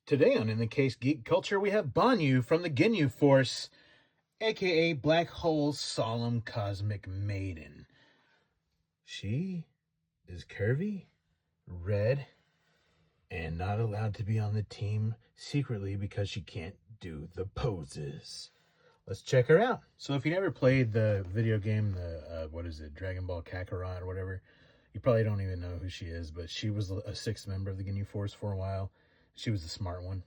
Today on In the Case Geek Culture, we have Bonyu from the Ginyu Force, aka Black Hole Solemn Cosmic Maiden. She is curvy, red, and not allowed to be on the team secretly because she can't do the poses. Let's check her out. So if you never played the video game, Dragon Ball Kakarot or whatever, you probably don't even know who she is, but she was a sixth member of the Ginyu Force for a while. She was the smart one.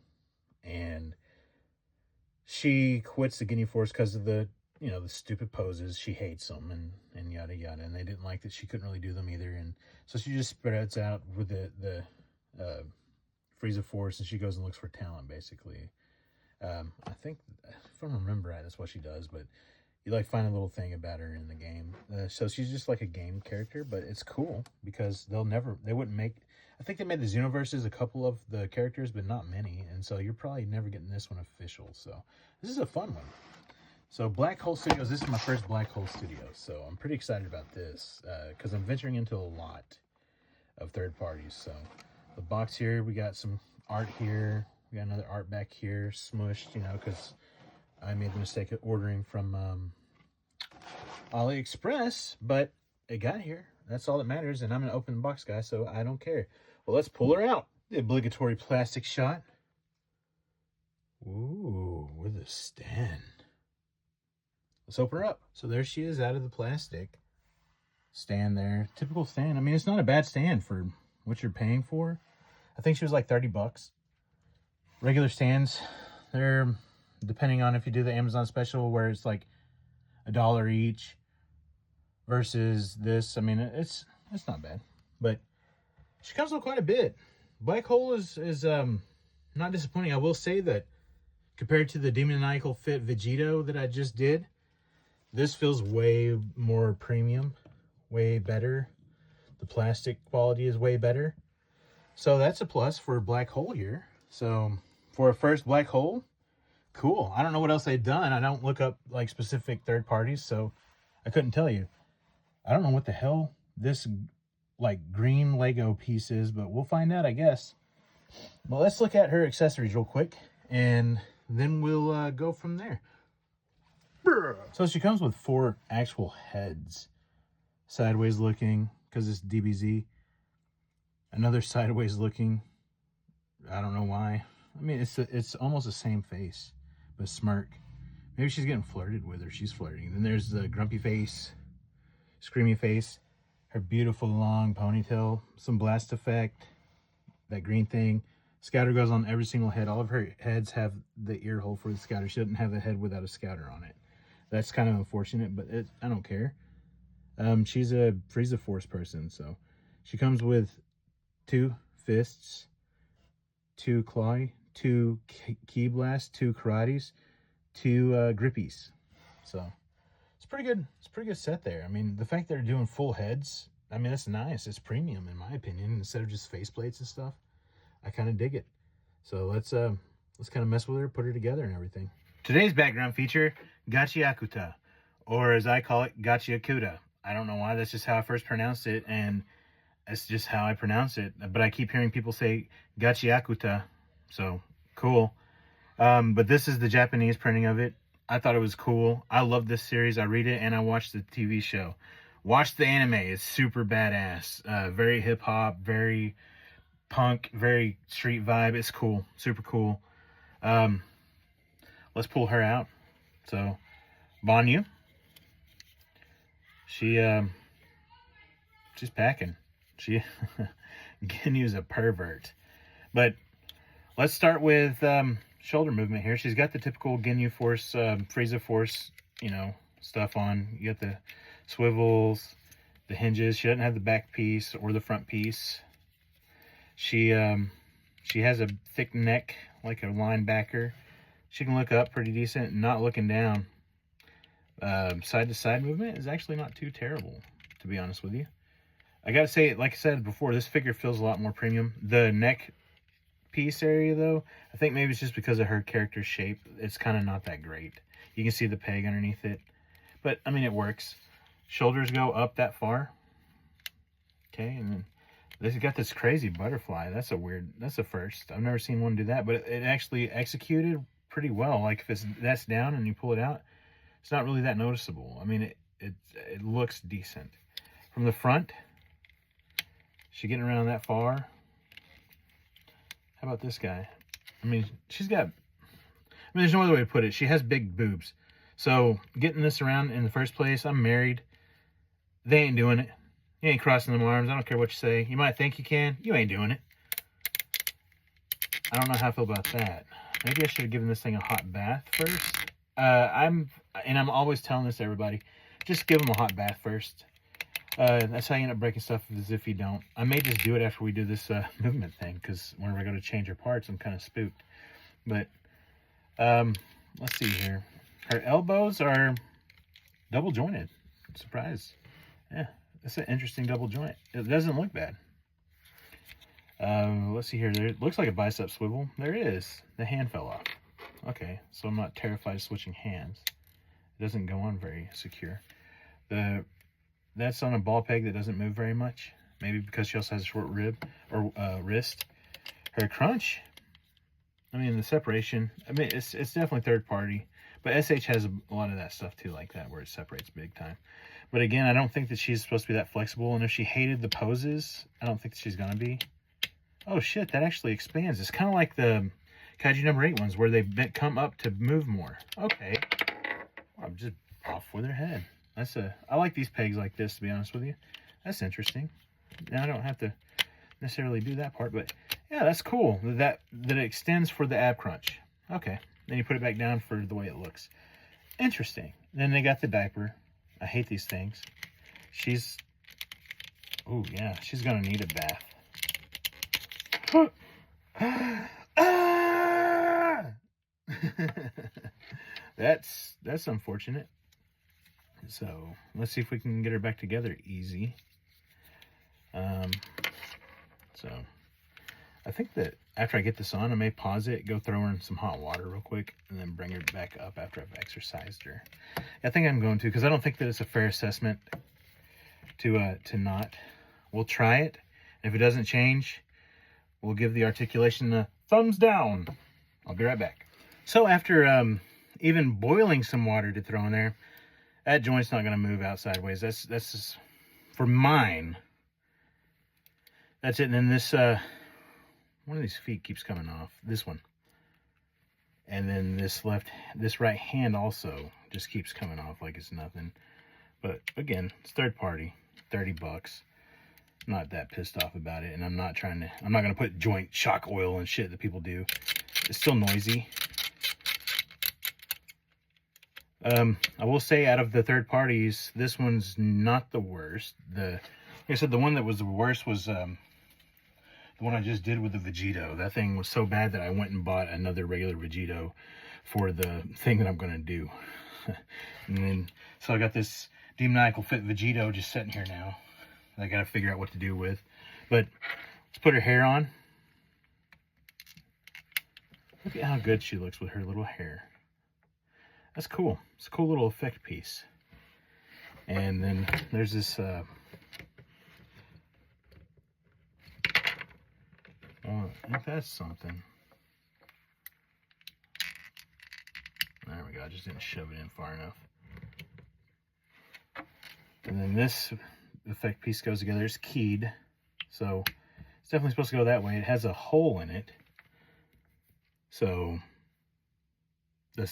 And she quits the Ginyu Force because of the stupid poses. She hates them and yada yada. And they didn't like that she couldn't really do them either. And so she just spreads out with the Frieza Force, and she goes and looks for talent, basically. I think, if I remember right, that's what she does, but you find a little thing about her in the game. So she's just like a game character, but it's cool because they wouldn't make, I think they made the Xenoverses a couple of the characters, but not many. And so you're probably never getting this one official. So this is a fun one. So Black Hole Studios, this is my first Black Hole Studio. So I'm pretty excited about this because I'm venturing into a lot of third parties. So the box here, we got some art here. We got another art back here, smushed, because I made the mistake of ordering from AliExpress, but it got here. That's all that matters, and I'm an open box guy, so I don't care. Well, let's pull her out. The obligatory plastic shot. Ooh, with a stand. Let's open her up. So there she is out of the plastic. Stand there. Typical stand. I mean, it's not a bad stand for what you're paying for. I think she was like 30 bucks. Regular stands, they're, depending on if you do the Amazon special where it's like $1 each versus this, I mean, it's not bad, but she comes with quite a bit. Black Hole is not disappointing. I will say that compared to the Demoniacal Fit Vegito that I just did, this feels way more premium, way better. The plastic quality is way better. So that's a plus for Black Hole here. So for a first Black Hole, cool. I don't know what else they've done. I don't look up like specific third parties, so I couldn't tell you. I don't know what the hell this like green Lego piece is, but we'll find out, I guess. Well, let's look at her accessories real quick, and then we'll go from there. So she comes with 4 actual heads. Sideways looking, because it's DBZ. Another sideways looking. I don't know why. I mean, it's almost the same face, but smirk. Maybe she's getting flirted with, or she's flirting. Then there's the grumpy face, screamy face, her beautiful long ponytail, some blast effect, that green thing. Scouter goes on every single head. All of her heads have the ear hole for the scouter. She doesn't have a head without a scouter on it. That's kind of unfortunate, but I don't care. She's a Frieza Force person, so she comes with 2 fists, 2 claw, 2 ki blasts, 2 karates, 2 grippies. So it's pretty good. It's a pretty good set there. I mean, the fact that they're doing full heads, I mean, that's nice. It's premium in my opinion, instead of just faceplates and stuff. I kind of dig it. So let's kind of mess with her, put her together and everything. Today's background feature, Gachiakuta, or as I call it, Gachiakuta. I don't know why, that's just how I first pronounced it, and that's just how I pronounce it. But I keep hearing people say Gachiakuta, so cool. But this is the Japanese printing of it. I thought it was cool. I love this series. I read it and I watched the TV show. Watch the anime. It's super badass. Very hip-hop, very punk, very street vibe. It's cool. Super cool. Let's pull her out. So, Bonyu. She's packing. Ginyu's a pervert. But let's start with shoulder movement here. She's got the typical Ginyu Force, Frieza Force, stuff on. You got the swivels, the hinges. She doesn't have the back piece or the front piece. She has a thick neck like a linebacker. She can look up pretty decent, not looking down. Side-to-side movement is actually not too terrible, to be honest with you. I gotta say, like I said before, this figure feels a lot more premium. The neck piece area, though, I think maybe it's just because of her character's shape. It's kind of not that great. You can see the peg underneath it. But, I mean, it works. Shoulders go up that far. Okay, and then They got this crazy butterfly. That's a first. I've never seen one do that, but it actually executed pretty well. Like if that's down and you pull it out, it's not really that noticeable. I mean, it looks decent. From the front, she getting around that far. How about this guy? I mean, there's no other way to put it. She has big boobs. So getting this around in the first place, I'm married. They ain't doing it. You ain't crossing them arms. I don't care what you say. You might think you can. You ain't doing it. I don't know how I feel about that. Maybe I should have given this thing a hot bath first. I'm always telling this to everybody. Just give them a hot bath first. That's how you end up breaking stuff, is if you don't. I may just do it after we do this movement thing, because whenever I go to change her parts, I'm kind of spooked. But let's see here. Her elbows are double jointed. Surprise. Yeah, that's an interesting double joint. It doesn't look bad. Let's see here. There looks like a bicep swivel. There it is. The hand fell off. Okay, so I'm not terrified of switching hands. It doesn't go on very secure. That's on a ball peg that doesn't move very much. Maybe because she also has a short rib or wrist. Her crunch, I mean, the separation, I mean, it's definitely third party. But SH has a lot of that stuff too, like that, where it separates big time. But again, I don't think that she's supposed to be that flexible. And if she hated the poses, I don't think that she's going to be. Oh shit, that actually expands. It's kind of like the Kaiju number 8 ones, where they come up to move more. Okay. I'm just off with her head. I like these pegs like this, to be honest with you. That's interesting. Now I don't have to necessarily do that part, but yeah, that's cool. That it extends for the ab crunch. Okay. Then you put it back down for the way it looks. Interesting. Then they got the diaper. I hate these things. Oh yeah, she's gonna need a bath. That's unfortunate. So let's see if we can get her back together easy. So I think that after I get this on, I may pause it, go throw her in some hot water real quick, and then bring her back up after I've exercised her. I think I'm going to, because I don't think that it's a fair assessment to not. We'll try it. And if it doesn't change, we'll give the articulation a thumbs down. I'll be right back. So after even boiling some water to throw in there, that joint's not going to move out sideways. That's just, for mine. That's it. And then this, one of these feet keeps coming off. This one. And then this right hand also just keeps coming off like it's nothing. But again, it's third party, $30. Not that pissed off about it. And I'm not going to put joint shock oil and shit that people do. It's still noisy. I will say, out of the third parties, this one's not the worst. Like I said, the one that was the worst was the one I just did with the Vegito. That thing was so bad that I went and bought another regular Vegito for the thing that I'm going to do. And then, so I got this Demoniacal Fit Vegito just sitting here now. I got to figure out what to do with. But let's put her hair on. Look at how good she looks with her little hair. That's cool. It's a cool little effect piece. And then there's this oh, I think that's something. There we go. I just didn't shove it in far enough. And then this effect piece goes together. It's keyed. So it's definitely supposed to go that way. It has a hole in it. So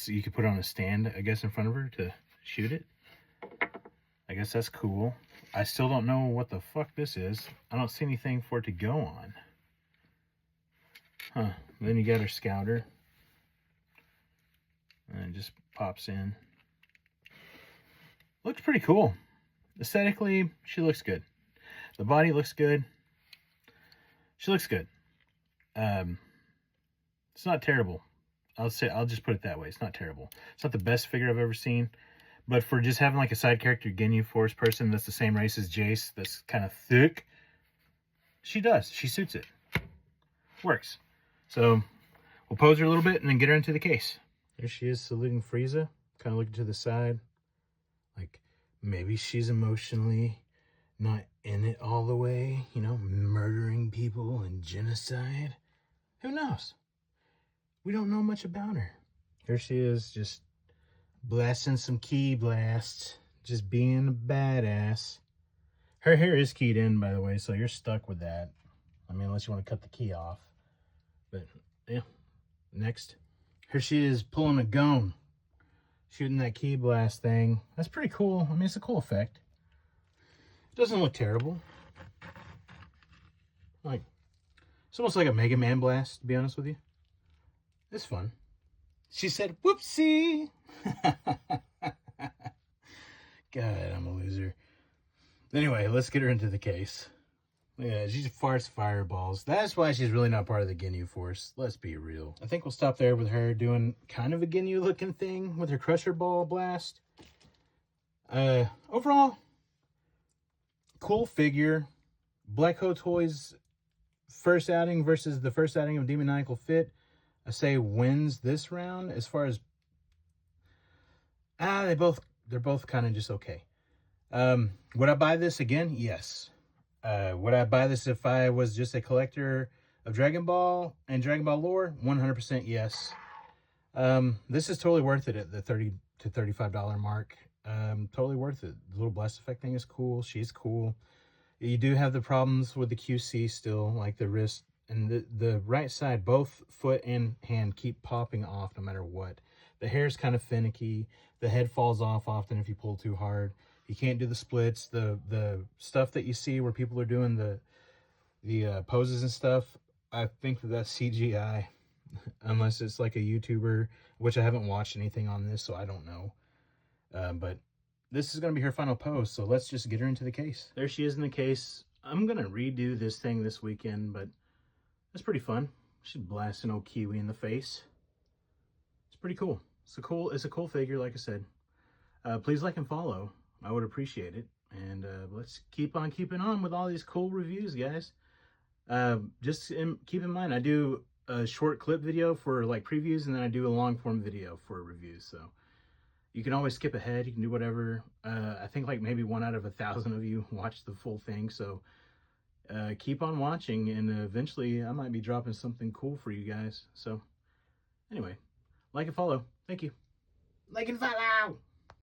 you could put it on a stand, I guess, in front of her to shoot it. I guess that's cool. I still don't know what the fuck this is. I don't see anything for it to go on. Huh. Then you got her scouter. And it just pops in. Looks pretty cool. Aesthetically, she looks good. The body looks good. She looks good. It's not terrible. I'll just put it that way. It's not terrible. It's not the best figure I've ever seen. But for just having like a side character Ginyu Force person that's the same race as Jace, that's kind of thick, she does. She suits it. Works. So we'll pose her a little bit and then get her into the case. There she is, saluting Frieza. Kind of looking to the side. Like maybe she's emotionally not in it all the way, you know, murdering people and genocide. Who knows? We don't know much about her. Here she is, just blasting some key blasts, just being a badass. Her hair is keyed in, by the way, so you're stuck with that. I mean, unless you want to cut the key off. But, yeah. Next. Here she is pulling a gun, shooting that key blast thing. That's pretty cool. I mean, it's a cool effect. It doesn't look terrible. Like, it's almost like a Mega Man blast, to be honest with you. It's fun. She said, whoopsie. God, I'm a loser. Anyway, let's get her into the case. Yeah, she farts fireballs. That's why she's really not part of the Ginyu Force. Let's be real. I think we'll stop there with her doing kind of a Ginyu looking thing with her Crusher Ball blast. Overall, cool figure. Black Hole Toys first outing versus the first outing of Demoniacal Fit, I say wins this round as far as they're both kind of just okay. Would I buy this again? Yes. Would I buy this if I was just a collector of Dragon Ball and Dragon Ball lore? 100% yes. This is totally worth it at the $30 to $35 mark. Totally worth it. The little blast effect thing is cool. She's cool. You do have the problems with the QC still, like the wrist and the right side, both foot and hand keep popping off no matter what. The hair's kind of finicky. The head falls off often if you pull too hard. You can't do the splits. The stuff that you see where people are doing the poses and stuff, I think that's CGI, unless it's like a YouTuber, which I haven't watched anything on this, so I don't know. But this is going to be her final pose, so let's just get her into the case. There she is in the case. I'm going to redo this thing this weekend, but it's pretty fun. She's blasting old Kiwi in the face. It's pretty cool. It's a cool figure, like I said. Please like and follow. I would appreciate it. And let's keep on keeping on with all these cool reviews, guys. Keep in mind, I do a short clip video for like previews, and then I do a long form video for reviews. So you can always skip ahead. You can do whatever. I think like maybe 1 out of 1,000 of you watch the full thing. So keep on watching, and eventually I might be dropping something cool for you guys. So anyway, like and follow. Thank you. Like and follow.